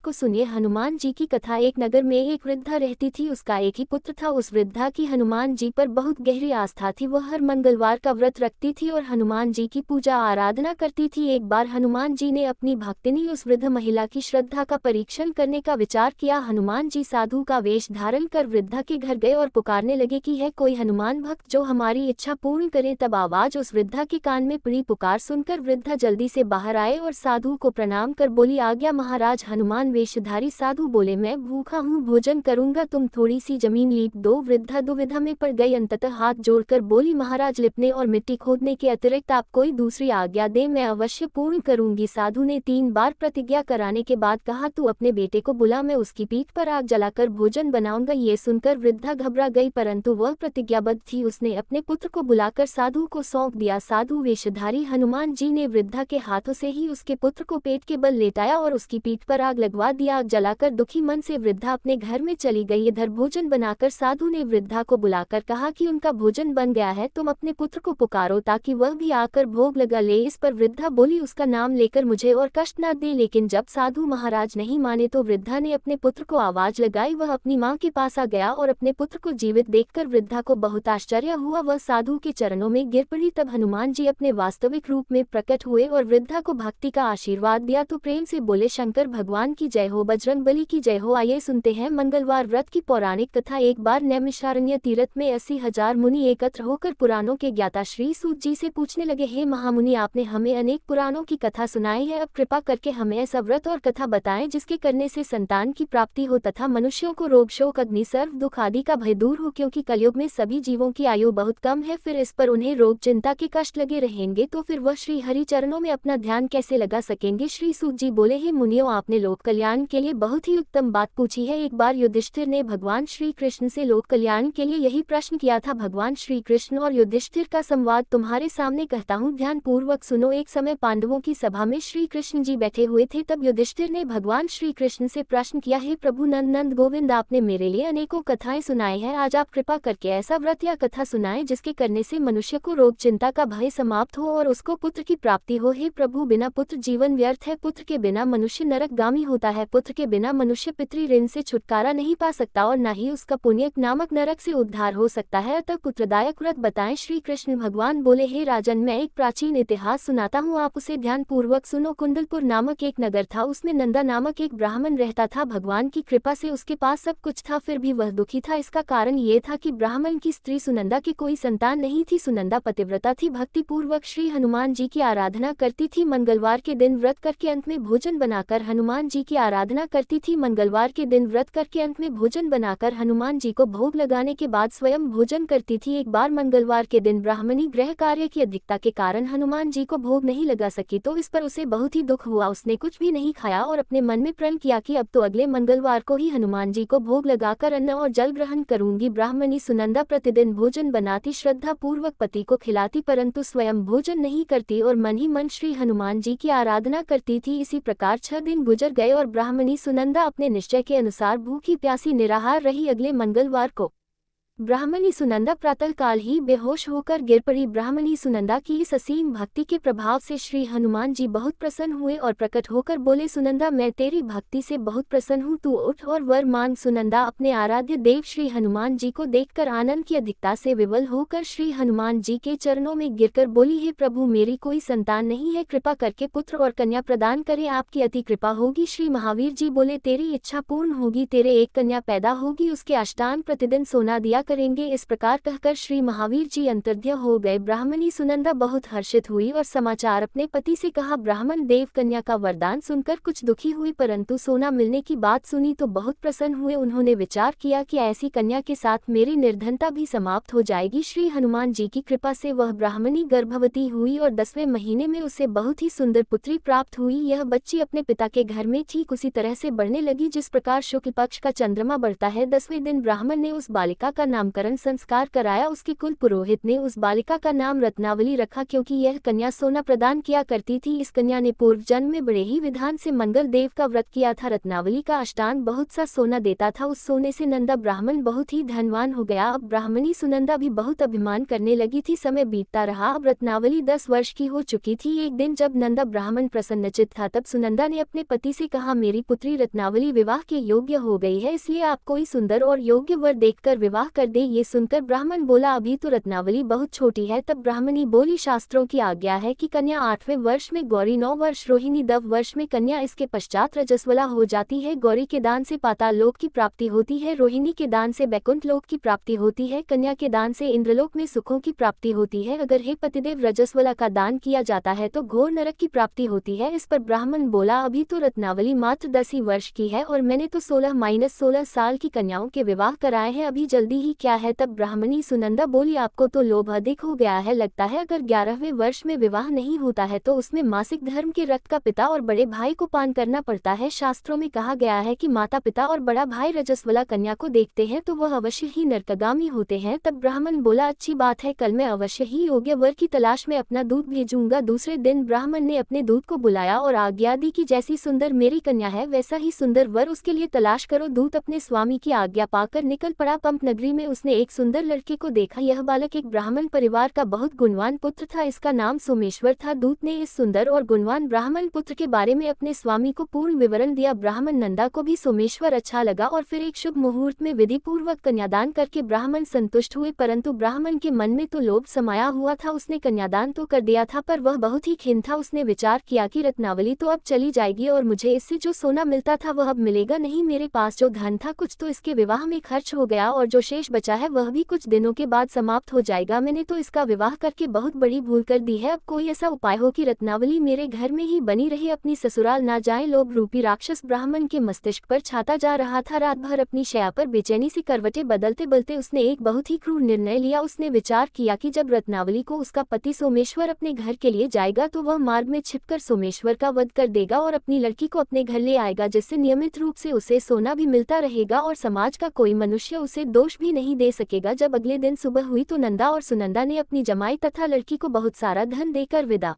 को सुनिए हनुमान जी की कथा। एक नगर में एक वृद्धा रहती थी। उसका एक ही पुत्र था। उस वृद्धा की हनुमान जी पर बहुत गहरी आस्था थी। वह हर मंगलवार का व्रत रखती थी और हनुमान जी की पूजा आराधना करती थी। एक बार हनुमान जी ने अपनी भक्तिनी उस वृद्ध महिला की श्रद्धा का परीक्षण करने का विचार किया। हनुमान जी साधु का वेश धारण कर वृद्धा के घर गए और पुकारने लगे कि है कोई हनुमान भक्त जो हमारी इच्छा पूर्ण करे। तब आवाज उस वृद्धा के कान में पड़ी। पुकार सुनकर वृद्धा जल्दी से बाहर आए और साधु को प्रणाम कर बोली, आज्ञा महाराज। हनुमान वेशधारी साधु बोले, मैं भूखा हूँ, भोजन करूंगा, तुम थोड़ी सी जमीन लीप दो। वृद्धा दुविधा में पड़ गई। अंततः हाथ जोड़कर बोली, महाराज लिपने और मिट्टी खोदने के अतिरिक्त आप कोई दूसरी आज्ञा दें, मैं अवश्य पूर्ण करूंगी। साधु ने 3 बार प्रतिज्ञा कराने के बाद कहा, तू अपने बेटे को बुला, मैं उसकी पीठ पर आग जलाकर भोजन बनाऊंगा। ये सुनकर वृद्धा घबरा गई, परंतु वह प्रतिज्ञाबद्ध थी। उसने अपने पुत्र को बुलाकर साधु को सौंप दिया। साधु वेशधारी हनुमान जी ने वृद्धा के हाथों से ही उसके पुत्र को पेट के बल लेटाया और उसकी पीठ पर आग लगवा दिया। आग जलाकर दुखी मन से वृद्धा अपने घर में चली गई। इधर भोजन बनाकर साधु ने वृद्धा को बुलाकर कहा कि उनका भोजन बन गया है, तुम अपने पुत्र को पुकारो ताकि वह भी आकर भोग लगा ले। इस पर वृद्धा बोली, उसका नाम लेकर मुझे और कष्ट न दे। लेकिन जब साधु महाराज नहीं माने तो वृद्धा ने अपने पुत्र को आवाज लगाई। वह अपनी मां के पास आ गया और अपने पुत्र को जीवित देखकर वृद्धा को बहुत आश्चर्य हुआ। वह साधु के चरणों में गिर पड़ी। तब हनुमान जी अपने वास्तविक रूप में प्रकट हुए और वृद्धा को भक्ति का आशीर्वाद दिया तो प्रेम से बोले, शंकर भगवान की जय हो, बजरंगबली की जय हो। आइए सुनते हैं मंगलवार व्रत की पौराणिक कथा। एक बार नैमिषारण्य तीर्थ में 80,000 मुनि एकत्र होकर पुराणों के ज्ञाता श्री सूत जी से पूछने लगे, हे महामुनि, आपने हमें अनेक पुराणों की कथा सुनाई है, अब कृपा करके हमें ऐसा व्रत और कथा बताएं जिसके करने से संतान की प्राप्ति हो तथा मनुष्यों को रोग शोक अग्नि सर्व दुख आदि का भय दूर हो, क्योंकि कलयुग में सभी जीवों की आयु बहुत कम है। फिर इस पर उन्हें रोग चिंता के कष्ट लगे रहेंगे तो फिर वह श्री हरि चरणों में अपना ध्यान कैसे लगा सकेंगे। श्री सूत जी बोले, हे मुनियों, आपने लोक कल्याण के लिए बहुत ही उत्तम बात पूछी है। एक बार युधिष्ठिर ने भगवान श्री कृष्ण से लोक कल्याण के लिए यही प्रश्न किया था। भगवान श्री कृष्ण और युधिष्ठिर का संवाद तुम्हारे सामने कहता हूँ, ध्यान पूर्वक सुनो। एक समय पांडवों की सभा में श्री कृष्ण जी बैठे हुए थे। तब युधिष्ठिर ने भगवान श्री कृष्ण से प्रश्न किया, हे प्रभु नंद गोविंद, आपने मेरे लिए अनेकों कथाएं सुनाई है, आज आप कृपा करके ऐसा व्रत या कथा सुनाएं जिसके करने से मनुष्य को रोग चिंता का भय समाप्त हो और उसको पुत्र की प्राप्ति हो। हे प्रभु, बिना पुत्र जीवन व्यर्थ है, पुत्र के बिना मनुष्य नरकगामी होता है, पुत्र के बिना मनुष्य पितृ ऋण से छुटकारा नहीं पा सकता और न ही उसका पुण्य नामक नरक से उद्धार हो सकता है, अतः पुत्रदायक व्रत बताएं। श्री कृष्ण भगवान बोले, हे राजन, मैं एक प्राचीन इतिहास सुनाता हूँ, आप उसे ध्यान पूर्वक सुनो। कुंडलपुर नामक एक नगर था, उसमें नंदा नामक एक ब्राह्मण रहता था। भगवान की कृपा से उसके पास सब कुछ था, फिर भी वह दुखी था। इसका कारण ये था कि ब्राह्मण की स्त्री सुनंदा की कोई संतान नहीं थी। सुनंदा पतिव्रता थी, भक्ति पूर्वक श्री हनुमान जी की आराधना करती थी। मंगलवार के दिन व्रत करके अंत में भोजन बनाकर हनुमान जी की आराधना करती थी। मंगलवार के दिन व्रत करके अंत में भोजन बनाकर हनुमान जी को भोग लगाने के बाद स्वयं भोजन करती थी। एक बार मंगलवार के दिन ब्राह्मणी गृह कार्य की अधिकता के कारण हनुमान जी को भोग नहीं लगा सकी, तो इस पर उसे बहुत ही दुख हुआ। उसने कुछ भी नहीं खाया और अपने मन में प्रण किया कि अब तो अगले मंगलवार को ही हनुमान जी को भोग लगाकर अन्न और जल ग्रहण करूंगी। ब्राह्मणी सुनंदा प्रतिदिन भोजन बनाती, श्रद्धा पूर्वक पति को खिलाती, परंतु स्वयं भोजन नहीं करती और मन ही मन श्री हनुमान जी की आराधना करती थी। इसी प्रकार 6 दिन गुजर गए और ब्राह्मणी सुनंदा अपने निश्चय के अनुसार भूखी प्यासी निराहार रही। अगले मंगलवार को ब्राह्मणी सुनंदा प्रातःकाल ही बेहोश होकर गिर पड़ी। ब्राह्मणी सुनंदा की इस असीम भक्ति के प्रभाव से श्री हनुमान जी बहुत प्रसन्न हुए और प्रकट होकर बोले, सुनंदा, मैं तेरी भक्ति से बहुत प्रसन्न हूँ, तू उठ और वर मांग। सुनंदा अपने आराध्य देव श्री हनुमान जी को देखकर आनंद की अधिकता से विवल होकर श्री हनुमान जी के चरणों में गिरकर बोली, हे प्रभु, मेरी कोई संतान नहीं है, कृपा करके पुत्र और कन्या प्रदान करें, आपकी अति कृपा होगी। श्री महावीर जी बोले, तेरी इच्छा पूर्ण होगी, तेरे एक कन्या पैदा होगी, उसके अष्टांग प्रतिदिन सोना दिया करेंगे। इस प्रकार कहकर श्री महावीर जी अंतर्ध्य हो गए। ब्राह्मणी सुनंदा बहुत हर्षित हुई और समाचार अपने पति से कहा। ब्राह्मण देव कन्या का वरदान सुनकर कुछ दुखी हुई, परंतु सोना मिलने की बात सुनी तो बहुत प्रसन्न हुए। उन्होंने विचार किया कि ऐसी कन्या के साथ मेरी निर्धनता भी समाप्त हो जाएगी। श्री हनुमान जी की कृपा से वह ब्राह्मणी गर्भवती हुई और 10वें महीने में उसे बहुत ही सुंदर पुत्री प्राप्त हुई। यह बच्ची अपने पिता के घर में ठीक उसी तरह से बढ़ने लगी जिस प्रकार शुक्ल पक्ष का चंद्रमा बढ़ता है। 10वें दिन ब्राह्मण ने उस बालिका का नाम नामकरण संस्कार कराया। उसके कुल पुरोहित ने उस बालिका का नाम रत्नावली रखा, क्योंकि यह कन्या सोना प्रदान किया करती थी। इस कन्या ने पूर्व जन्म में बड़े ही विधान से मंगल देव का व्रत किया था। रत्नावली का अष्टांग बहुत सा सोना देता था। उस सोने से नंदा ब्राह्मण बहुत ही धनवान हो गया। अब ब्राह्मणी सुनंदा भी बहुत अभिमान करने लगी थी। समय बीतता रहा। अब रत्नावली 10 वर्ष की हो चुकी थी। एक दिन जब नंदा ब्राह्मण प्रसन्नचित्त था, तब सुनंदा ने अपने पति से कहा, मेरी पुत्री रत्नावली विवाह के योग्य हो गई है, इसलिए आप कोई सुंदर और योग्य वर देखकर विवाह कर दे। ये सुनकर ब्राह्मण बोला, अभी तो रत्नावली बहुत छोटी है। तब ब्राह्मणी बोली, शास्त्रों की आज्ञा है कि कन्या 8वें वर्ष में गौरी, 9 वर्ष रोहिणी, 10 वर्ष में कन्या, इसके पश्चात रजस्वला हो जाती है। गौरी के दान से पाताल लोक की प्राप्ति होती है, रोहिणी के दान से बैकुंठ लोक की प्राप्ति होती है, कन्या के दान से इंद्रलोक में सुखों की प्राप्ति होती है। अगर हे पतिदेव रजस्वला का दान किया जाता है तो घोर नरक की प्राप्ति होती है। इस पर ब्राह्मण बोला, अभी तो रत्नावली मात्र 10 ही वर्ष की है और मैंने तो 16-16 साल की कन्याओं के विवाह कराए हैं, अभी जल्दी ही क्या है। तब ब्राह्मणी सुनंदा बोली, आपको तो लोभ अधिक हो गया है लगता है। अगर 11वें वर्ष में विवाह नहीं होता है तो उसमें मासिक धर्म के रक्त का पिता और बड़े भाई को पान करना पड़ता है। शास्त्रों में कहा गया है कि माता पिता और बड़ा भाई रजस्वला कन्या को देखते हैं तो वह अवश्य ही नरकगामी होते हैं। तब ब्राह्मण बोला, अच्छी बात है, कल मैं अवश्य ही योग्य वर की तलाश में अपना दूत भेजूंगा। दूसरे दिन ब्राह्मण ने अपने दूत को बुलाया और आज्ञा दी कि जैसी सुंदर मेरी कन्या है वैसा ही सुंदर वर उसके लिए तलाश करो। दूत अपने स्वामी की आज्ञा पाकर निकल पड़ा। पंप नगरी में उसने एक सुंदर लड़के को देखा। यह बालक एक ब्राह्मण परिवार का बहुत गुणवान पुत्र था। इसका नाम सोमेश्वर था। दूत ने इस सुंदर और गुणवान ब्राह्मण पुत्र के बारे में अपने स्वामी को पूर्ण विवरण दिया। ब्राह्मण नंदा को भी सोमेश्वर अच्छा लगा और फिर एक शुभ मुहूर्त में विधि पूर्वक कन्यादान करके ब्राह्मण संतुष्ट हुए, परंतु ब्राह्मण के मन में तो लोभ समाया हुआ था। उसने कन्यादान तो कर दिया था पर वह बहुत ही खिन्न था। उसने विचार किया कि रत्नावली तो अब चली जाएगी और मुझे इससे जो सोना मिलता था वह अब मिलेगा नहीं। मेरे पास जो धन था कुछ तो इसके विवाह में खर्च हो गया और जो शेष बचा है वह भी कुछ दिनों के बाद समाप्त हो जाएगा। मैंने तो इसका विवाह करके बहुत बड़ी भूल कर दी है। अब कोई ऐसा उपाय हो कि रत्नावली मेरे घर में ही बनी रहे, अपनी ससुराल ना जाए। लोभ रूपी राक्षस ब्राह्मण के मस्तिष्क पर छाता जा रहा था। रात भर अपनी शैया पर बेचैनी से करवटें बदलते बदलते उसने एक बहुत ही क्रूर निर्णय लिया। उसने विचार किया कि जब रत्नावली को उसका पति सोमेश्वर अपने घर के लिए जाएगा तो वह मार्ग में छिपकर सोमेश्वर का वध कर देगा और अपनी लड़की को अपने घर ले आएगा, जिससे नियमित रूप से उसे सोना भी मिलता रहेगा और समाज का कोई मनुष्य उसे दोष भी नहीं दे सकेगा। जब अगले दिन सुबह हुई तो नंदा और सुनंदा ने अपनी जमाई तथा लड़की को बहुत सारा धन देकर विदा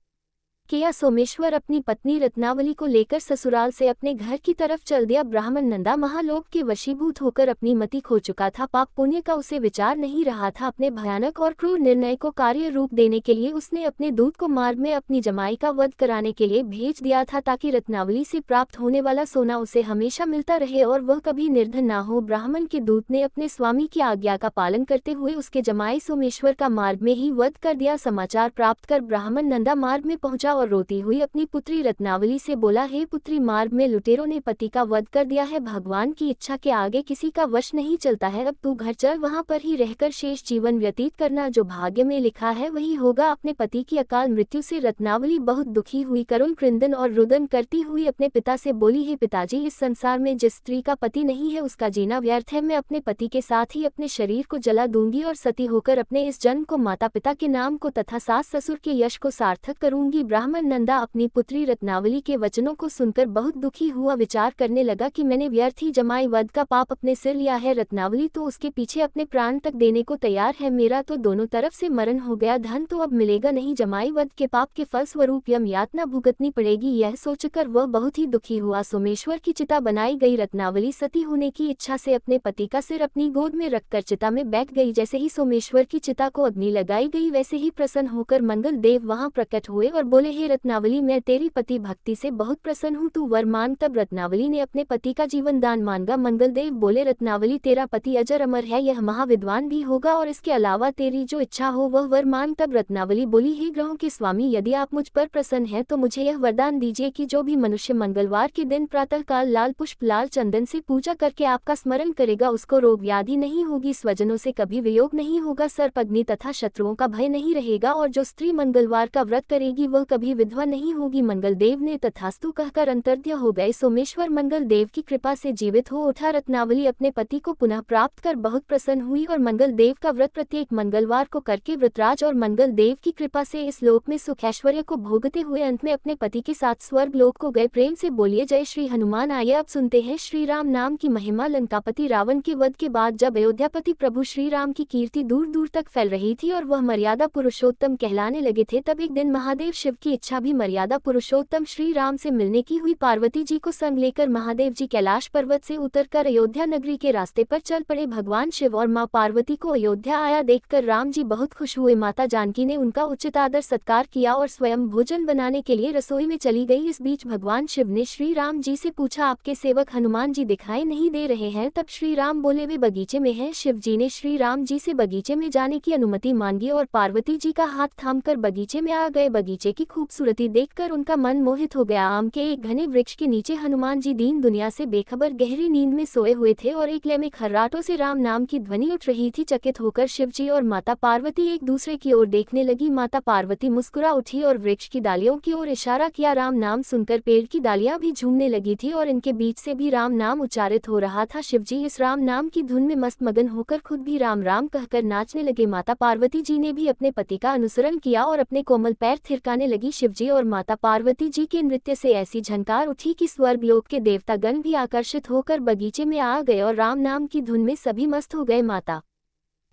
किया। सोमेश्वर अपनी पत्नी रत्नावली को लेकर ससुराल से अपने घर की तरफ चल दिया। ब्राह्मण नंदा महालोभ के वशीभूत होकर अपनी मति खो चुका था। पाप पुण्य का उसे विचार नहीं रहा था। अपने भयानक और क्रूर निर्णय को कार्य रूप देने के लिए उसने अपने दूत को मार्ग में अपनी जमाई का वध कराने के लिए भेज दिया था, ताकि रत्नावली से प्राप्त होने वाला सोना उसे हमेशा मिलता रहे और वह कभी निर्धन ना हो। ब्राह्मण के दूत ने अपने स्वामी की आज्ञा का पालन करते हुए उसके जमाई सोमेश्वर का मार्ग में ही वध कर दिया। समाचार प्राप्त कर ब्राह्मण नंदा मार्ग में पहुंचा और रोती हुई अपनी पुत्री रत्नावली से बोला, हे पुत्री, मार्ग में लुटेरों ने पति का वध कर दिया है। भगवान की इच्छा के आगे किसी का वश नहीं चलता है। अब तू घर चल, वहां पर ही रहकर शेष जीवन व्यतीत करना। जो भाग्य में लिखा है वही होगा। अपने पति की अकाल मृत्यु से रत्नावली बहुत दुखी हुई। करुण क्रंदन और रुदन करती हुई अपने पिता से बोली, हे पिताजी, इस संसार में जिस स्त्री का पति नहीं है उसका जीना व्यर्थ है। मैं अपने पति के साथ ही अपने शरीर को जला दूंगी और सती होकर अपने इस जन्म को माता पिता के नाम को तथा सास ससुर के यश को सार्थक करूंगी। ब्राह्मण नंदा अपनी पुत्री रत्नावली के वचनों को सुनकर बहुत दुखी हुआ। विचार करने लगा कि मैंने व्यर्थ ही जमाई वध का पाप अपने सिर लिया है। रत्नावली तो उसके पीछे अपने प्राण तक देने को तैयार है। मेरा तो दोनों तरफ से मरण हो गया। धन तो अब मिलेगा नहीं। जमाई वध के पाप के फल स्वरूप यम यातना भुगतनी पड़ेगी। यह सोचकर वह बहुत ही दुखी हुआ। सोमेश्वर की चिता बनाई गई। रत्नावली सती होने की इच्छा से अपने पति का सिर अपनी गोद में रखकर चिता में बैठ गई। जैसे ही सोमेश्वर की चिता को अग्नि लगाई गई, वैसे ही प्रसन्न होकर मंगल देव वहां प्रकट हुए और बोले, हे रत्नावली, मैं तेरी पति भक्ति से बहुत प्रसन्न हूँ, तू वर मांग। तब रत्नावली ने अपने पति का जीवन दान मांगा। मंगल देव बोले, रत्नावली, तेरा पति अजर अमर है, यह महाविद्वान भी होगा और इसके अलावा तेरी जो इच्छा हो वह वर मांग। तब रत्नावली बोली, हे ग्रहों के स्वामी, यदि आप मुझ पर प्रसन्न हैं तो मुझे यह वरदान दीजिए कि जो भी मनुष्य मंगलवार के दिन प्रातःकाल लाल पुष्प लाल चंदन से पूजा करके आपका स्मरण करेगा उसको रोग व्याधि नहीं होगी, स्वजनों से कभी वियोग नहीं होगा, सर्प अग्नि तथा शत्रुओं का भय नहीं रहेगा और जो स्त्री मंगलवार का व्रत करेगी वह कभी कभी विधवा नहीं होगी। मंगल देव ने तथास्तु कहकर अंतर्ध्य हो गए। सोमेश्वर मंगल देव की कृपा से जीवित हो उठा। रत्नावली अपने पति को पुनः प्राप्त कर बहुत प्रसन्न हुई और मंगल देव का व्रत प्रत्येक मंगलवार को करके व्रतराज और मंगल देव की कृपा से इस लोक में सुख ऐश्वर्य को भोगते हुए अंत में अपने पति के साथ स्वर्ग लोक को गए। प्रेम से बोलिए जय श्री हनुमान। आइए अब सुनते हैं श्री राम नाम की महिमा। लंकापति रावण के वध के बाद जब अयोध्यापति प्रभु श्री राम की कीर्ति दूर दूर तक फैल रही थी और वह मर्यादा पुरुषोत्तम कहलाने लगे थे, तब एक दिन महादेव शिव की इच्छा भी मर्यादा पुरुषोत्तम श्री राम से मिलने की हुई। पार्वती जी को संग लेकर महादेव जी कैलाश पर्वत से उतरकर अयोध्या नगरी के रास्ते पर चल पड़े। भगवान शिव और मां पार्वती को अयोध्या आया देखकर राम जी बहुत खुश हुए। माता जानकी ने उनका उचित आदर सत्कार किया और स्वयं भोजन बनाने के लिए रसोई में चली गई। इस बीच भगवान शिव ने श्री राम जी से पूछा, आपके सेवक हनुमान जी दिखाई नहीं दे रहे हैं? तब श्री राम बोले, वे बगीचे में हैं। शिव जी ने श्री राम जी से बगीचे में जाने की अनुमति मांगी और पार्वती जी का हाथ थामकर बगीचे में आ गए। बगीचे की खूबसूरती देखकर उनका मन मोहित हो गया। आम के एक घने वृक्ष के नीचे हनुमान जी दीन दुनिया से बेखबर गहरी नींद में सोए हुए थे और एक लय में खर्राटों से राम नाम की ध्वनि उठ रही थी। चकित होकर शिव जी और माता पार्वती एक दूसरे की ओर देखने लगी। माता पार्वती मुस्कुरा उठी और वृक्ष की डालियों की ओर इशारा किया। राम नाम सुनकर पेड़ की डालियां भी झूमने लगी थी और इनके बीच से भी राम नाम उच्चारित हो रहा था। शिव जी इस राम नाम की धुन में मस्त मगन होकर खुद भी राम राम कहकर नाचने लगे। माता पार्वती जी ने भी अपने पति का अनुसरण किया और अपने कोमल पैर थिरकाने लगी। शिव जी और माता पार्वती जी के नृत्य से ऐसी झनकार उठी कि स्वर्ग लोक के देवतागण भी आकर्षित होकर बगीचे में आ गए और राम नाम की धुन में सभी मस्त हो गए। माता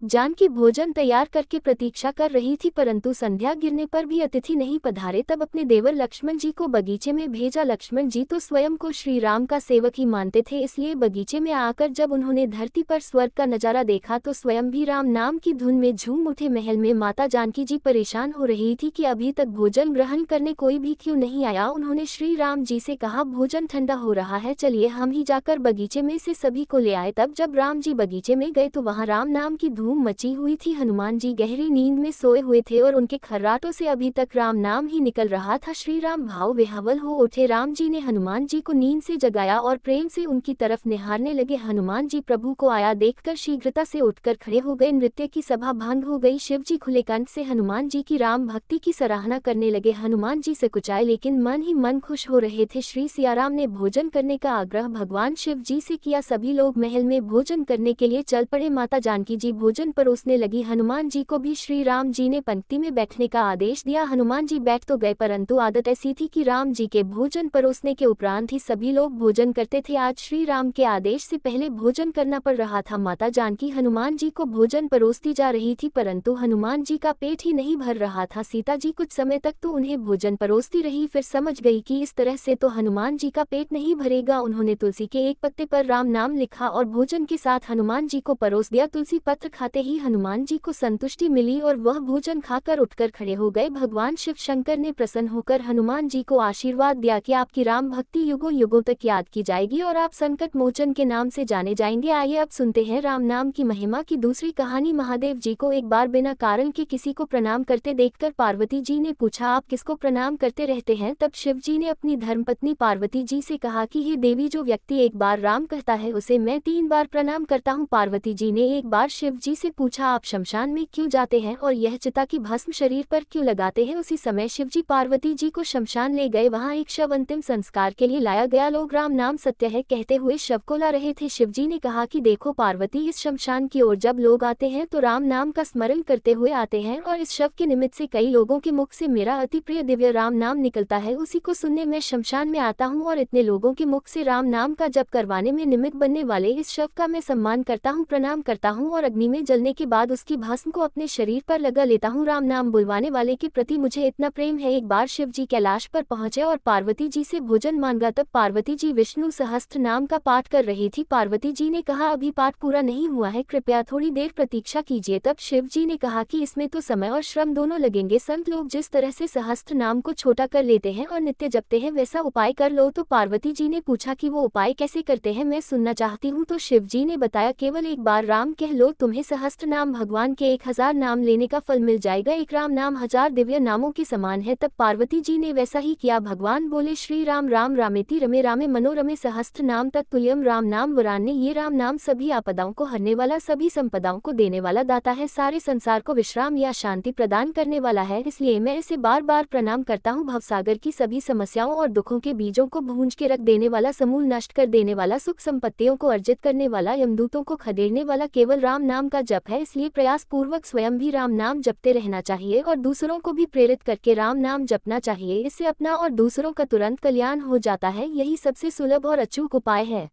जानकी भोजन तैयार करके प्रतीक्षा कर रही थी, परंतु संध्या गिरने पर भी अतिथि नहीं पधारे। तब अपने देवर लक्ष्मण जी को बगीचे में भेजा। लक्ष्मण जी तो स्वयं को श्री राम का सेवक ही मानते थे, इसलिए बगीचे में आकर जब उन्होंने धरती पर स्वर्ग का नजारा देखा तो स्वयं भी राम नाम की धुन में झूम उठे। महल में माता जानकी जी परेशान हो रही थी कि अभी तक भोजन ग्रहण करने कोई भी क्यों नहीं आया। उन्होंने श्री राम जी से कहा, भोजन ठंडा हो रहा है, चलिए हम ही जाकर बगीचे में से सभी को ले आए। तब जब राम जी बगीचे में गए तो वहां राम नाम की धूम मची हुई थी। हनुमान जी गहरी नींद में सोए हुए थे और उनके खर्राटों से अभी तक राम नाम ही निकल रहा था। श्री राम भाव विह्वल हो उठे। राम जी ने हनुमान जी को नींद से जगाया और प्रेम से उनकी तरफ निहारने लगे। हनुमान जी प्रभु को आया देखकर शीघ्रता से उठकर खड़े हो गए। नृत्य की सभा भंग हो गई। शिव जी खुले कंठ से हनुमान जी की राम भक्ति की सराहना करने लगे। हनुमान जी से कुचाए लेकिन मन ही मन खुश हो रहे थे। श्री सियाराम ने भोजन करने का आग्रह भगवान शिव जी से किया। सभी लोग महल में भोजन करने के लिए चल पड़े। माता जानकी जी भोजन परोसने लगी। हनुमान जी को भी श्री राम जी ने पंक्ति में बैठने का आदेश दिया। हनुमान जी बैठ तो गए, परंतु आदत ऐसी थी कि राम जी के भोजन परोसने के उपरांत ही सभी लोग भोजन करते थे। आज श्री राम के आदेश से पहले भोजन करना पड़ रहा था। माता जानकी हनुमान जी को भोजन परोसती जा रही थी, परंतु हनुमान जी का पेट ही नहीं भर रहा था। सीता जी कुछ समय तक तो उन्हें भोजन परोसती रही, फिर समझ गई कि इस तरह से तो हनुमान जी का पेट नहीं भरेगा। उन्होंने तुलसी के एक पत्ते पर राम नाम लिखा और भोजन के साथ हनुमान जी को परोस दिया। तुलसी पत्र खाते ही हनुमान जी को संतुष्टि मिली और वह भोजन खाकर उठकर खड़े हो गए। भगवान शिव शंकर ने प्रसन्न होकर हनुमान जी को आशीर्वाद दिया कि आपकी राम भक्ति युगों युगों तक याद की जाएगी और आप संकट मोचन के नाम से जाने जाएंगे। आइए अब सुनते हैं राम नाम की महिमा की दूसरी कहानी। महादेव जी को एक बार बिना कारण के किसी को प्रणाम करते देखकर पार्वती जी ने पूछा, आप किसको प्रणाम करते रहते हैं? तब शिव जी ने अपनी धर्मपत्नी पार्वती जी से कहा कि हे देवी, जो व्यक्ति एक बार राम कहता है उसे मैं 3 बार प्रणाम करता हूँ। पार्वती जी ने एक बार शिव जी से पूछा, आप शमशान में क्यों जाते हैं और यह चिता की भस्म शरीर पर क्यों लगाते हैं? उसी समय शिव जी पार्वती जी को शमशान ले गए। वहां एक शव अंतिम संस्कार के लिए लाया गया। लोग राम नाम सत्य है कहते हुए शव को ला रहे थे। शिव जी ने कहा कि देखो पार्वती, इस शमशान की ओर जब लोग आते हैं तो राम नाम का स्मरण करते हुए आते हैं और इस शव के निमित्त से कई लोगों के मुख से मेरा अति प्रिय दिव्य राम नाम निकलता है। उसी को सुनने मैं शमशान में आता हूँ और इतने लोगों के मुख से राम नाम का जप करवाने में निमित्त बनने वाले इस शव का मैं सम्मान करता हूँ, प्रणाम करता हूँ और अग्नि में जलने के बाद उसकी भस्म को अपने शरीर पर लगा लेता हूँ। राम नाम बुलवाने वाले के प्रति मुझे इतना प्रेम है। एक बार शिव जी कैलाश पर पहुंचे और पार्वती जी से भोजन मांगा। तब पार्वती जी विष्णु सहस्त्र नाम का पाठ कर रही थी। पार्वती जी ने कहा, अभी पाठ पूरा नहीं हुआ है, कृपया थोड़ी देर प्रतीक्षा कीजिए। तब शिव जी ने कहा कि इसमें तो समय और श्रम दोनों लगेंगे। संत लोग जिस तरह से सहस्त्र नाम को छोटा कर लेते हैं और नित्य जपते हैं, वैसा उपाय कर लो। तो पार्वती जी ने पूछा कि वो उपाय कैसे करते हैं, मैं सुनना चाहती हूँ। तो शिव जी ने बताया, केवल एक बार राम कह लो, तुम्हें सहस्त्र नाम भगवान के 1000 नाम लेने का फल मिल जाएगा। एक राम नाम 1000 दिव्य नामों के समान है। तब पार्वती जी ने वैसा ही किया। भगवान बोले, श्री राम राम रामेति रमे रामे मनोरमे सहस्त्र नाम तत्तुल्यम राम नाम वरान्य। ये राम नाम सभी आपदाओं को हरने वाला, सभी संपदाओं को देने वाला दाता है, सारे संसार को विश्राम या शांति प्रदान करने वाला है। इसलिए मैं इसे बार बार प्रणाम करता हूँ। भवसागर की सभी समस्याओं और दुखों के बीजों को भूंज के रख देने वाला, समूल नष्ट कर देने वाला, सुख संपत्तियों को अर्जित करने वाला, यमदूतों को खदेड़ने वाला केवल राम नाम का जप है। इसलिए प्रयास पूर्वक स्वयं भी राम नाम जपते रहना चाहिए और दूसरों को भी प्रेरित करके राम नाम जपना चाहिए। इससे अपना और दूसरों का तुरंत कल्याण हो जाता है। यही सबसे सुलभ और अचूक उपाय है।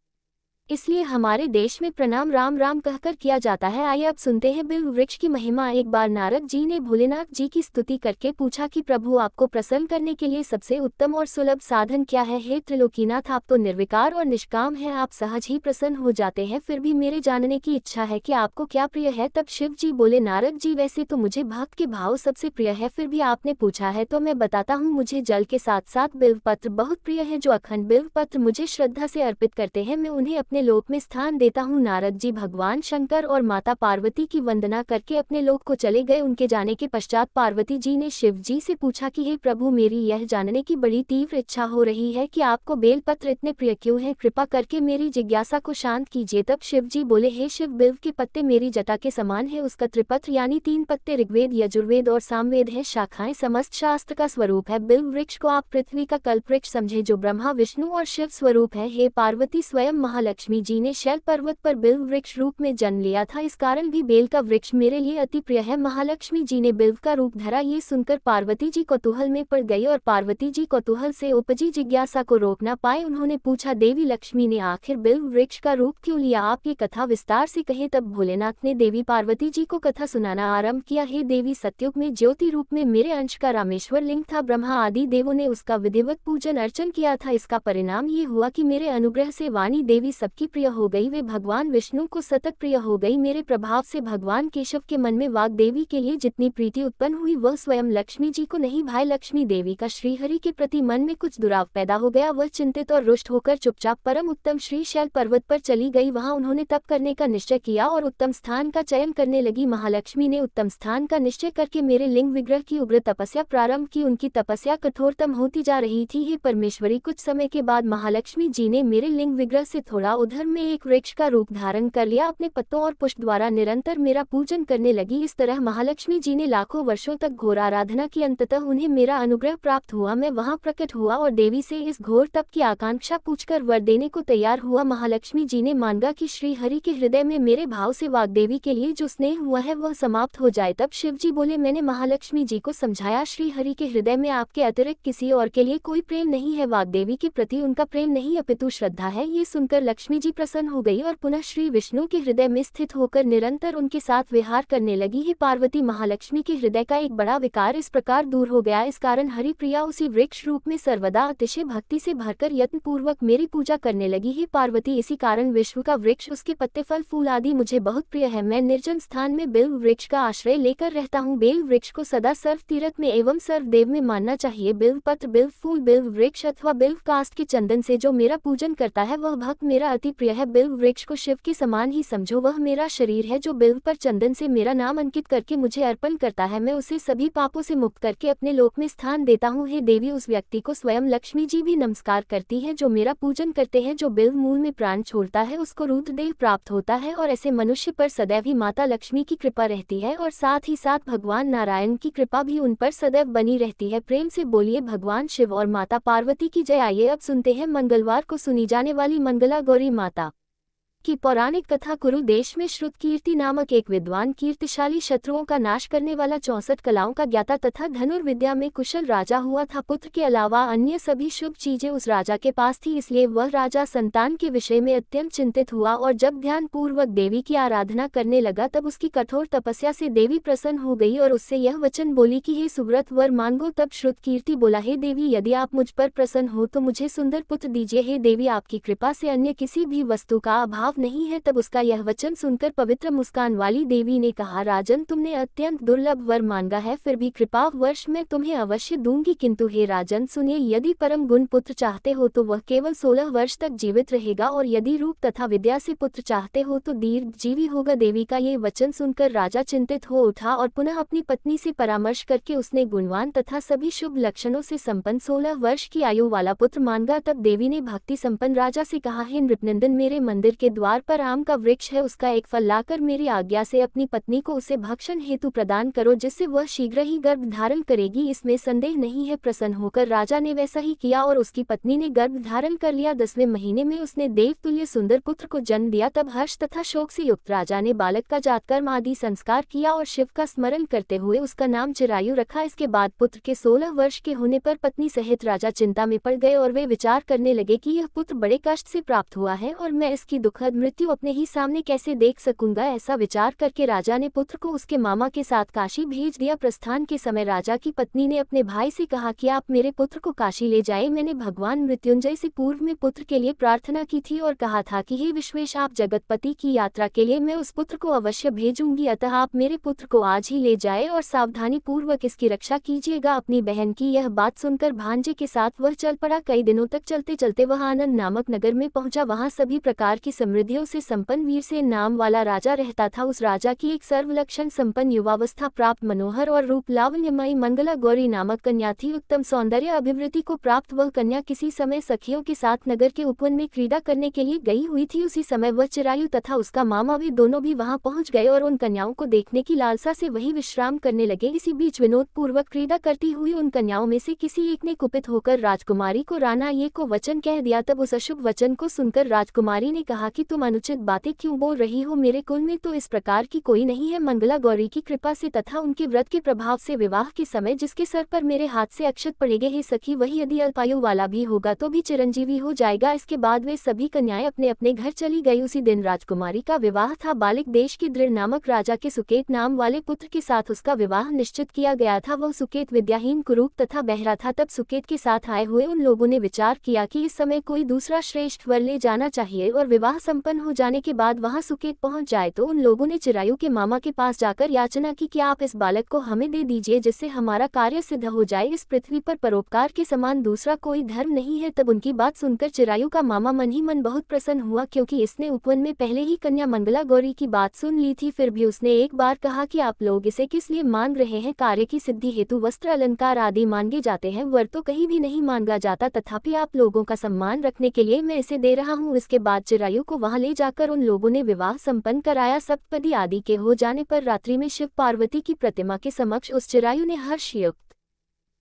इसलिए हमारे देश में प्रणाम राम राम कहकर किया जाता है। आइए अब सुनते हैं बिल्व वृक्ष की महिमा। एक बार नारद जी ने भोलेनाथ जी की स्तुति करके पूछा कि प्रभु, आपको प्रसन्न करने के लिए सबसे उत्तम और सुलभ साधन क्या है? हे त्रिलोकीनाथ, आप तो निर्विकार और निष्काम हैं, आप सहज ही प्रसन्न हो जाते हैं। फिर भी मेरे जानने की इच्छा है कि आपको क्या प्रिय है। तब शिव जी बोले, नारद जी, वैसे तो मुझे भक्त के भाव सबसे प्रिय है, फिर भी आपने पूछा है तो मैं बताता हूँ। मुझे जल के साथ साथ बिल्व पत्र बहुत प्रिय है। जो अखंड बिल्व पत्र मुझे श्रद्धा से अर्पित करते हैं, मैं उन्हें अपने लोक में स्थान देता हूँ। नारद जी भगवान शंकर और माता पार्वती की वंदना करके अपने लोक को चले गए। उनके जाने के पश्चात पार्वती जी ने शिव जी से पूछा कि हे प्रभु, मेरी यह जानने की बड़ी तीव्र इच्छा हो रही है कि आपको बेलपत्र इतने प्रिय क्यों हैं? कृपा करके मेरी जिज्ञासा को शांत कीजिए। तब शिव जी बोले, हे शिव, बिल्व के पत्ते मेरी जटा के समान है। उसका त्रिपत्र यानी 3 पत्ते ऋग्वेद, यजुर्वेद और सामवेद है। शाखाएं समस्त शास्त्र का स्वरूप है। बिल्व वृक्ष को आप पृथ्वी का कल्पवृक्ष समझे, जो ब्रह्मा विष्णु और शिव स्वरूप है। हे पार्वती, स्वयं महालक्ष्मी जी ने शैल पर्वत पर बिल्व वृक्ष रूप में जन्म लिया था। इस कारण भी बेल का वृक्ष मेरे लिए अति प्रिय है। महालक्ष्मी जी ने बिल्व का रूप धरा। ये सुनकर पार्वती जी कौतूहल में पड़ गई और पार्वती जी कौतूहल से उपजी जिज्ञासा को रोक न पाए। उन्होंने पूछा, देवी लक्ष्मी ने आखिर बिल्व वृक्ष का रूप क्यों लिया? आप ये कथा विस्तार से कहें। तब भोलेनाथ ने देवी पार्वती जी को कथा सुनाना आरंभ किया। हे देवी, सत्युग में ज्योति रूप में मेरे अंश का रामेश्वर लिंग था। ब्रह्मा आदि देवों ने उसका विधिवत पूजन अर्चन किया था। इसका परिणाम ये हुआ कि मेरे अनुग्रह से वाणी देवी सबकी प्रिय हो गई। वे भगवान विष्णु को सतत प्रिय हो गई। मेरे प्रभाव से भगवान केशव के मन में वाग देवी के लिए जितनी प्रीति उत्पन्न हुई, वह स्वयं लक्ष्मी जी को नहीं भाई लक्ष्मी देवी का श्रीहरि के प्रति मन में कुछ दुराव पैदा हो गया। वह चिंतित और रुष्ट होकर चुपचाप परम उत्तम श्री शैल पर्वत पर चली गई। वहां उन्होंने तप करने का निश्चय किया और उत्तम स्थान का चयन करने लगी। महालक्ष्मी ने उत्तम स्थान का निश्चय करके मेरे लिंग विग्रह की उग्र तपस्या प्रारंभ की। उनकी तपस्या कठोरतम होती जा रही थी। हे परमेश्वरी, कुछ समय के बाद महालक्ष्मी जी ने मेरे लिंग विग्रह से थोड़ा उधर में एक वृक्ष का रूप धारण कर लिया। अपने पत्तों और पुष्प द्वारा निरंतर मेरा पूजन करने लगी। इस तरह महालक्ष्मी जी ने लाखों वर्षों तक घोर आराधना की। अंततः उन्हें मेरा अनुग्रह प्राप्त हुआ। मैं वहां प्रकट हुआ और देवी से इस घोर तप की आकांक्षा पूछकर वर देने को तैयार हुआ। महालक्ष्मी जी ने मांगा कि श्री हरि के हृदय में मेरे भाव से वाग्देवी के लिए जो स्नेह हुआ है वह समाप्त हो जाए। तब शिव जी बोले, मैंने महालक्ष्मी जी को समझाया, श्री हरि के हृदय में आपके अतिरिक्त किसी और के लिए कोई प्रेम नहीं है। वाग्देवी के प्रति उनका प्रेम नहीं अपितु श्रद्धा है। ये सुनकर लक्ष्मी जी प्रसन्न हो गई और पुनः श्री विष्णु के हृदय में स्थित होकर निरंतर उनके साथ विहार करने लगी। ही पार्वती, महालक्ष्मी के हृदय का एक बड़ा विकार इस प्रकार दूर हो गया। इस कारण हरि प्रिया उसी वृक्ष रूप में सर्वदा अतिशय भक्ति से भरकर यत्न पूर्वक मेरी पूजा करने लगी। ही पार्वती, इसी कारण विश्व का वृक्ष, उसके पत्ते, फल, फूल आदि मुझे बहुत प्रिय है। मैं निर्जन स्थान में बिल्व वृक्ष का आश्रय लेकर रहता हूँ। बेल वृक्ष को सदा सर्व तीर्थ में एवं सर्व देव में मानना चाहिए। बिल्व पत्र, बिल्व फूल, बिल्व वृक्ष अथवा बिल्व काष्ठ के चंदन से जो मेरा पूजन करता है वह भक्त मेरा अति प्रिय है। बिल्व वृक्ष को शिव के समान ही समझो। वह मेरा शरीर है। जो बिल्व पर चंदन से मेरा नाम अंकित करके मुझे अर्पण करता है, मैं उसे सभी पापों से मुक्त करके अपने लोक में स्थान देता हूँ। हे देवी, उस व्यक्ति को स्वयं लक्ष्मी जी भी नमस्कार करती है जो मेरा पूजन करते हैं। जो बिल्व मूल में प्राण छोड़ता है उसको रुद्रदेव प्राप्त होता है और ऐसे मनुष्य पर सदैव ही माता लक्ष्मी की कृपा रहती है और साथ ही साथ भगवान नारायण की कृपा भी उन पर सदैव बनी रहती है। प्रेम से बोलिए भगवान शिव और माता पार्वती की जय। आइए अब सुनते हैं मंगलवार को सुनी जाने वाली मंगला गौरी माता की पौराणिक कथा। कुरु देश में श्रुतकीर्ति नामक एक विद्वान, कीर्तिशाली, शत्रुओं का नाश करने वाला, 64 कलाओं का ज्ञाता तथा धनुर्विद्या में कुशल राजा हुआ था। पुत्र के अलावा अन्य सभी शुभ चीजें उस राजा के पास थी, इसलिए वह राजा संतान के विषय में अत्यंत चिंतित हुआ और जब ध्यान पूर्वक देवी की आराधना करने लगा तब उसकी कठोर तपस्या से देवी प्रसन्न हो गई और उससे यह वचन बोली कि हे सुव्रत, वर मांगो। तब श्रुतकीर्ति बोला, हे देवी, यदि आप मुझ पर प्रसन्न हो तो मुझे सुंदर पुत्र दीजिए। हे देवी, आपकी कृपा से अन्य किसी भी वस्तु का अभाव नहीं है। तब उसका यह वचन सुनकर पवित्र मुस्कान वाली देवी ने कहा, राजन, तुमने अत्यंत दुर्लभ वर मांगा है, फिर भी कृपावश मैं तुम्हें अवश्य दूंगी। किंतु हे राजन सुनिए, यदि परम गुण पुत्र चाहते हो तो वह केवल 16 वर्ष तक जीवित रहेगा, और यदि रूप तथा विद्या से पुत्र चाहते हो तो दीर्घजीवी होगा। देवी का ये वचन सुनकर राजा चिंतित हो उठा और पुनः अपनी पत्नी से परामर्श करके उसने गुणवान तथा सभी शुभ लक्षणों से संपन्न 16 वर्ष की आयु वाला पुत्र मांगा। तब देवी ने भक्ति संपन्न राजा से कहा, हे नृपनंदन, मेरे मंदिर के द्वार पर आम का वृक्ष है, उसका एक फल लाकर मेरी आज्ञा से अपनी पत्नी को उसे भक्षण हेतु प्रदान करो, जिससे वह शीघ्र ही गर्भ धारण करेगी, इसमें संदेह नहीं है। प्रसन्न होकर राजा ने वैसा ही किया और उसकी पत्नी ने गर्भ धारण कर लिया। 10वें महीने में उसने देवतुल्य सुंदर पुत्र को जन्म दिया। तब हर्ष तथा शोक से युक्त राजा ने बालक का जातकर्म आदि संस्कार किया और शिव का स्मरण करते हुए उसका नाम चिरायु रखा। इसके बाद पुत्र के 16 वर्ष के होने पर पत्नी सहित राजा चिंता में पड़ गए और वे विचार करने लगे कि यह पुत्र बड़े कष्ट से प्राप्त हुआ है और मैं इसकी दुखद मृत्यु अपने ही सामने कैसे देख सकूंगा। ऐसा विचार करके राजा ने पुत्र को उसके मामा के साथ काशी भेज दिया। प्रस्थान के समय राजा की पत्नी ने अपने भाई से कहा कि आप मेरे पुत्र को काशी ले जाए। मैंने भगवान मृत्युंजय से पूर्व में पुत्र के लिए प्रार्थना की थी और कहा था कि हे विश्वेश, आप जगतपति की यात्रा के लिए मैं उस पुत्र को अवश्य भेजूंगी, अतः आप मेरे पुत्र को आज ही ले जाए और सावधानी पूर्वक इसकी रक्षा कीजिएगा। अपनी बहन की यह बात सुनकर भांजे के साथ वह चल पड़ा। कई दिनों तक चलते चलते वह आनंद नामक नगर में पहुंचा। वहां सभी प्रकार की समृद्धियों से संपन्न वीरसेन नाम वाला राजा रहता था। उस राजा की एक सर्वलक्षण संपन्न युवावस्था प्राप्त मनोहर और रूप लावण्यमयी मंगला गौरी नामक कन्या थी। उत्तम सौंदर्य अभिवृद्धि को प्राप्त वह कन्या किसी समय सखियों के साथ नगर के उपवन में क्रीड़ा करने के लिए गई हुई थी। उसी समय वह चिरायु तथा उसका मामा वे दोनों भी वहां पहुंच गए और उन कन्याओं को देखने की लालसा से वही विश्राम करने लगे। इसी बीच विनोद पूर्वक क्रीड़ा करती हुई उन कन्याओं में से किसी एक ने कुपित होकर राजकुमारी को राना ये को वचन कह दिया। तब उस अशुभ वचन को सुनकर राजकुमारी ने कहा कि तुम अनुचित बातें क्यों बोल रही हो, मेरे कुल में तो इस प्रकार की कोई नहीं है। मंगला गौरी की कृपा से तथा उनके व्रत के प्रभाव से विवाह के समय जिसके सर पर मेरे हाथ से अक्षत पड़ेंगे, हे सखी, वही यदि अल्पायु वाला भी होगा तो भी चिरंजीवी हो जाएगा। इसके बाद वे सभी कन्याएं अपने अपने घर चली गई। उसी दिन राजकुमारी का विवाह था। बालिक देश के दृढ़ नामक राजा के सुकेत नाम वाले पुत्र के साथ उसका विवाह निश्चित किया गया था। वह सुकेत विद्याहीन, कुरूप तथा बहरा था। तब सुकेत के साथ आए हुए उन लोगों ने विचार किया कि इस समय कोई दूसरा श्रेष्ठ वर ले जाना चाहिए और विवाह संपन्न हो जाने के बाद वहां सुकेत पहुंच जाए। तो उन लोगों ने चिरायु के मामा के पास जाकर याचना की कि आप इस बालक को हमें दे दीजिए, जिससे हमारा कार्य सिद्ध हो जाए। इस पृथ्वी पर परोपकार के समान दूसरा कोई धर्म नहीं है। तब उनकी बात सुनकर चिरायु का मामा मन ही मन बहुत प्रसन्न हुआ, क्योंकि इसने उपवन में पहले ही कन्या मंगला गौरी की बात सुन ली थी। फिर भी उसने एक बार कहा कि आप लोग इसे किस लिए मांग रहे हैं? कार्य की सिद्धि हेतु वस्त्र अलंकार आदि मांगे जाते हैं, वर तो कहीं भी नहीं मांगा जाता। तथापि आप लोगों का सम्मान रखने के लिए मैं इसे दे रहा हूँ। इसके बाद चिरायु को वहां ले जाकर उन लोगों ने विवाह संपन्न कराया। सप्तपदी आदि के हो जाने पर रात्रि में शिव पार्वती की प्रतिमा के समक्ष उस चिरायु ने हर्षयुक्त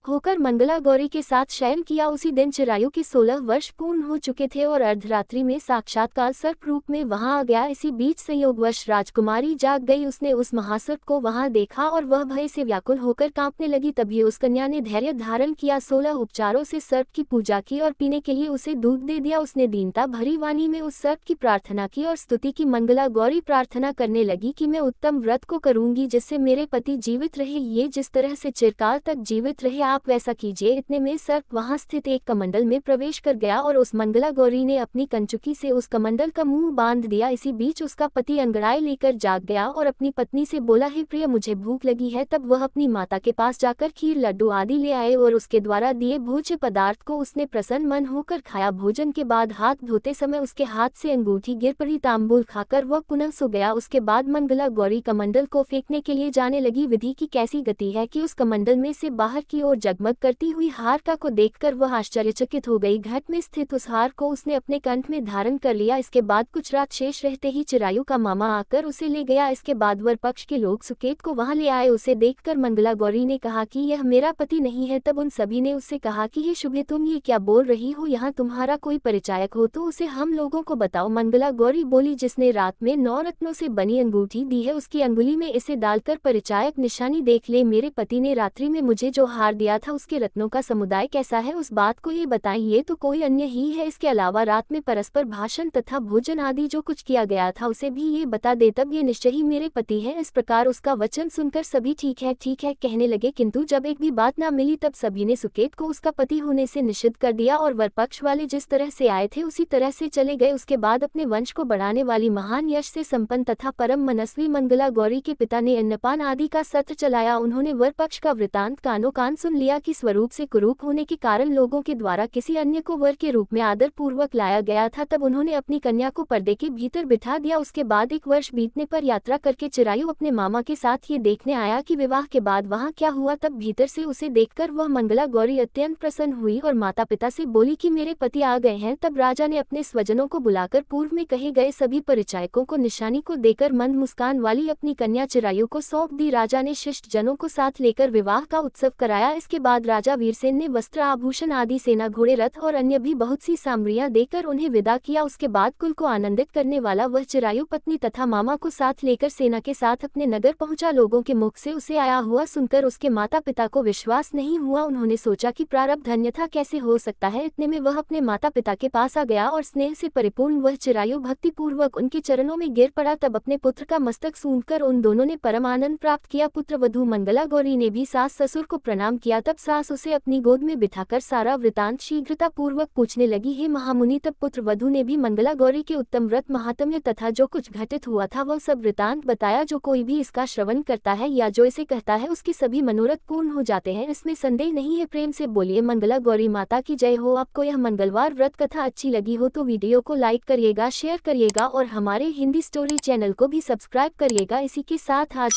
होकर मंगला गौरी के साथ शयन किया। उसी दिन चिरायु के 16 वर्ष पूर्ण हो चुके थे और अर्धरात्रि में साक्षात्कार सर्प रूप में वहां आ गया। इसी बीच संयोगवश राजकुमारी जाग गई। उसने उस महासर्प को वहां देखा और वह भय से व्याकुल होकर कांपने लगी। तभी उस कन्या ने धैर्य धारण किया, 16 उपचारों से सर्प की पूजा की और पीने के लिए उसे दूध दे दिया। उसने दीनता भरी वाणी में उस सर्प की प्रार्थना की और स्तुति की। मंगला गौरी प्रार्थना करने लगी कि मैं उत्तम व्रत को करूंगी जिससे मेरे पति जीवित रहे, ये जिस तरह से चिरकाल तक जीवित रहे आप वैसा कीजिए। इतने में सर्प वहां स्थित एक कमंडल में प्रवेश कर गया और उस मंगला गौरी ने अपनी कंचुकी से उस कमंडल का मुंह बांध दिया। इसी बीच उसका पति अंगड़ाई लेकर जाग गया और अपनी पत्नी से बोला, हे प्रिय, मुझे भूख लगी है। तब वह अपनी माता के पास जाकर खीर, लड्डू आदि ले आए और उसके द्वारा दिए भोज्य पदार्थ को उसने प्रसन्न मन होकर खाया। भोजन के बाद हाथ धोते समय उसके हाथ से अंगूठी गिर पड़ी। तांबूल खाकर वह पुनः सो गया। उसके बाद मंगला गौरी कमंडल को फेंकने के लिए जाने लगी। विधि की कैसी गति है कि उस कमंडल में से बाहर की ओर जगमग करती हुई हार को देखकर वह आश्चर्यचकित हो गई। घट में स्थित उस हार को उसने अपने कंठ में धारण कर लिया। इसके बाद कुछ रात शेष रहते ही चिरायु का मामा आकर उसे ले गया। इसके बाद वर पक्ष के लोग सुकेत को वहां ले आए। उसे देखकर मंगला गौरी ने कहा कि यह मेरा पति नहीं है। तब उन सभी ने उससे कहा कि हे शुभे, तुम ये क्या बोल रही हो? यहाँ तुम्हारा कोई परिचायक हो तो उसे हम लोगों को बताओ। मंगला गौरी बोली, जिसने रात में 9 रत्नों से बनी अंगूठी दी है उसकी अंगुली में इसे डालकर परिचायक निशानी देख ले। मेरे पति ने रात्रि में मुझे जो हार दिया गया था उसके रत्नों का समुदाय कैसा है उस बात को ये बताएं, ये तो कोई अन्य ही है। इसके अलावा रात में परस्पर भाषण तथा भोजन आदि जो कुछ किया गया था उसे भी ये बता दे, तब ये निश्चय ही मेरे पति है। इस प्रकार उसका वचन सुनकर सभी ठीक है कहने लगे, किंतु जब एक भी बात ना मिली तब सभी ने सुकेत को उसका पति होने से निषिद्ध कर दिया और वरपक्ष वाले जिस तरह से आए थे उसी तरह से चले गए। उसके बाद अपने वंश को बढ़ाने वाली महान यश से संपन्न तथा परम मनस्वी मंगला गौरी के पिता ने अन्नपान आदि का सत्र चलाया। उन्होंने वरपक्ष का वृतांत कानो कान सुन लिया कि स्वरूप से कुरूप होने के कारण लोगों के द्वारा किसी अन्य को वर के रूप में आदर पूर्वक लाया गया था। तब उन्होंने अपनी कन्या को पर्दे के भीतर बिठा दिया। उसके बाद 1 वर्ष बीतने पर यात्रा करके चिरायु अपने मामा के साथ ये देखने आया कि विवाह के बाद वहाँ क्या हुआ। तब भीतर से उसे देखकर वह मंगला गौरी अत्यंत प्रसन्न हुई और माता पिता से बोली कि मेरे पति आ गए हैं। तब राजा ने अपने स्वजनों को बुलाकर पूर्व में कहे गए सभी परिचायकों को निशानी को देकर मंद मुस्कान वाली अपनी कन्या चिरायु को सौंप दी। राजा ने शिष्ट जनों को साथ लेकर विवाह का उत्सव कराया। इसके बाद राजा वीरसेन ने वस्त्र आभूषण आदि सेना घोड़े रथ और अन्य भी बहुत सी सामग्रियां देकर उन्हें विदा किया। उसके बाद कुल को आनंदित करने वाला वह चिरायु पत्नी तथा मामा को साथ लेकर सेना के साथ अपने नगर पहुंचा। लोगों के मुख से उसे आया हुआ सुनकर उसके माता पिता को विश्वास नहीं हुआ। उन्होंने सोचा कि प्रारब्ध अन्यथा कैसे हो सकता है। इतने में वह अपने माता पिता के पास आ गया और स्नेह से परिपूर्ण वह चिरायु भक्ति पूर्वक उनके चरणों में गिर पड़ा। तब अपने पुत्र का मस्तक सूंघकर उन दोनों ने परम आनंद प्राप्त किया। पुत्र वधू मंगला गौरी ने भी सास ससुर को प्रणाम किया। तब सास उसे अपनी गोद में बिठाकर सारा वृतांत शीघ्रता पूर्वक पूछने लगी, हे महामुनि। तब पुत्र वधू ने भी मंगला गौरी के उत्तम व्रत महात्म्य तथा जो कुछ घटित हुआ था वह सब वृतांत बताया। जो कोई भी इसका श्रवण करता है या जो इसे कहता है उसके सभी मनोरथ पूर्ण हो जाते हैं, इसमें संदेह नहीं है। प्रेम से बोलिए मंगला गौरी माता की जय हो। आपको यह मंगलवार व्रत कथा अच्छी लगी हो तो वीडियो को लाइक करिएगा, शेयर करिएगा और हमारे हिंदी स्टोरी चैनल को भी सब्सक्राइब करिएगा। इसी के साथ आज